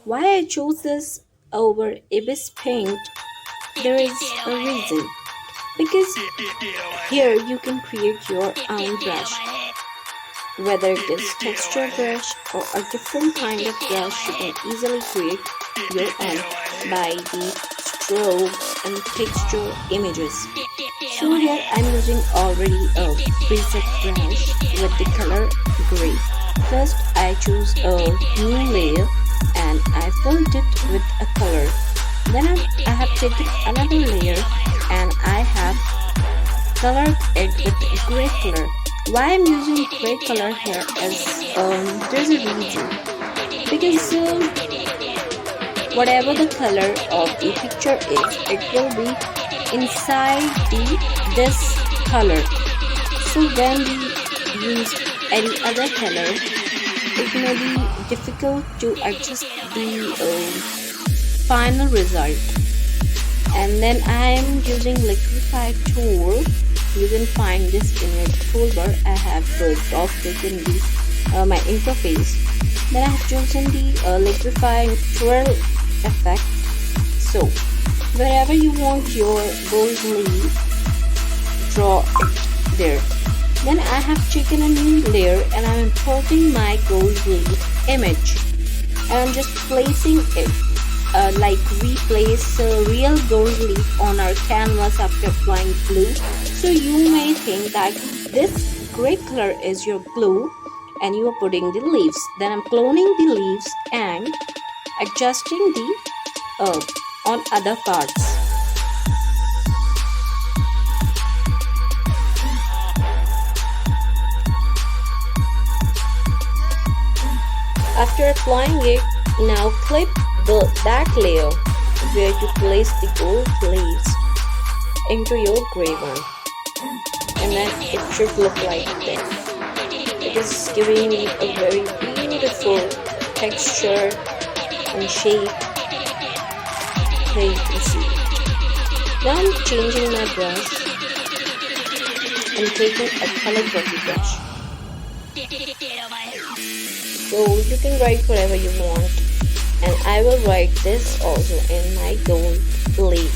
Why I chose this over Ibis paint, there is a reason. Because here you can create your own brush. Whether it is texture brush or a different kind of brush, you can easily create your own by the strokes and texture images. So here I'm using already a preset brush with the color gray. First I choose a new layer and I filled it with a color. Then I have taken another layer and I have colored it with gray color. Why I'm using gray color here is there's a reason. Because whatever the color of the picture is, it will be inside this color. So when we use any other color, it may be difficult to adjust the final result. And then I am using liquify tool. You can find this in your toolbar. I have taken my interface. Then I have chosen the liquify twirl effect. So wherever you want your gold leaf, draw it there. Then I have taken a new layer and I'm importing my gold leaf image. And I'm just placing it like we place a real gold leaf on our canvas after applying glue. So you may think that this gray color is your glue and you are putting the leaves. Then I'm cloning the leaves and adjusting the on other parts. After applying it, now clip that layer where you place the gold leaves into your gray one, and then it should look like this. It is giving me a very beautiful texture and shape. Here you can see. Now I'm changing my brush and taking a calligraphy brush. So you can write whatever you want, and I will write this also in my gold leaf.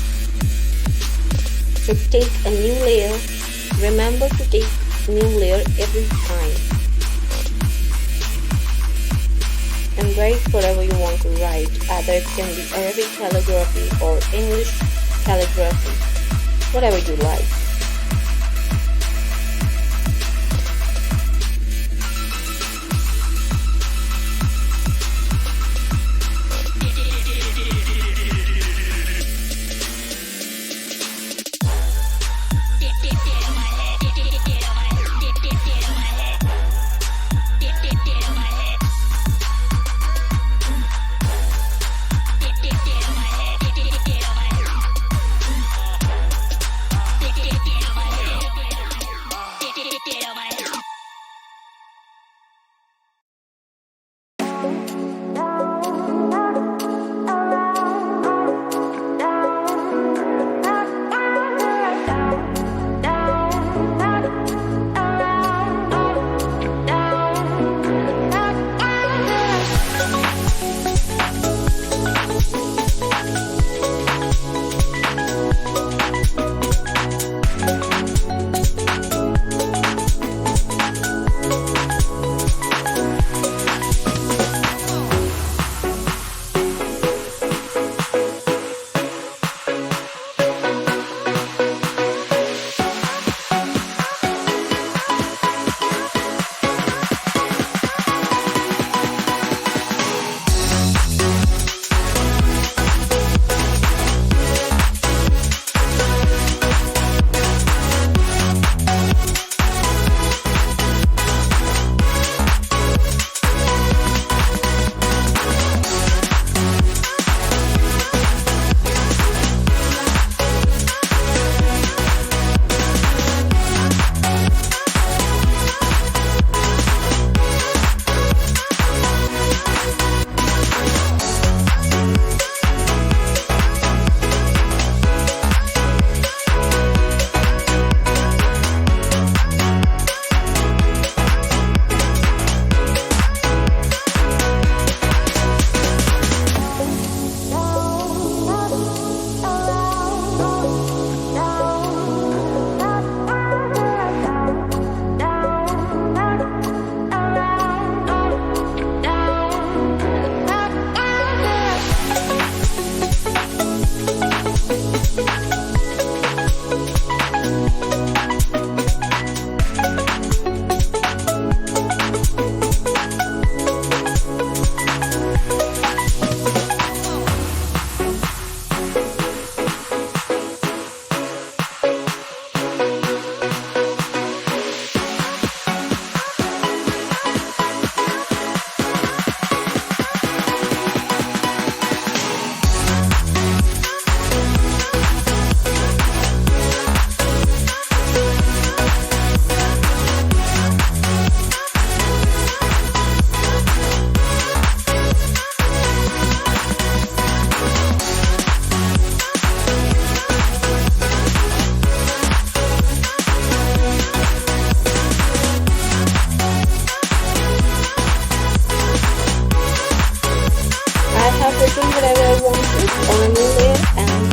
So take a new layer. Remember to take a new layer every time, and write whatever you want to write. Either it can be Arabic calligraphy or English calligraphy, whatever you like.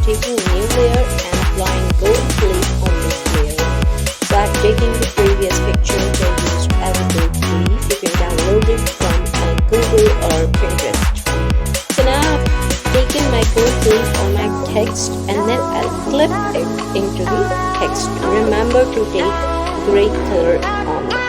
taking a new layer and applying gold leaf on this layer. So I've taken the previous picture they used as a gold leaf. You can download it from Google or Pinterest. So now I've taken my gold leaf on my text and then I'll clip it into the text. Remember to take gray color on it.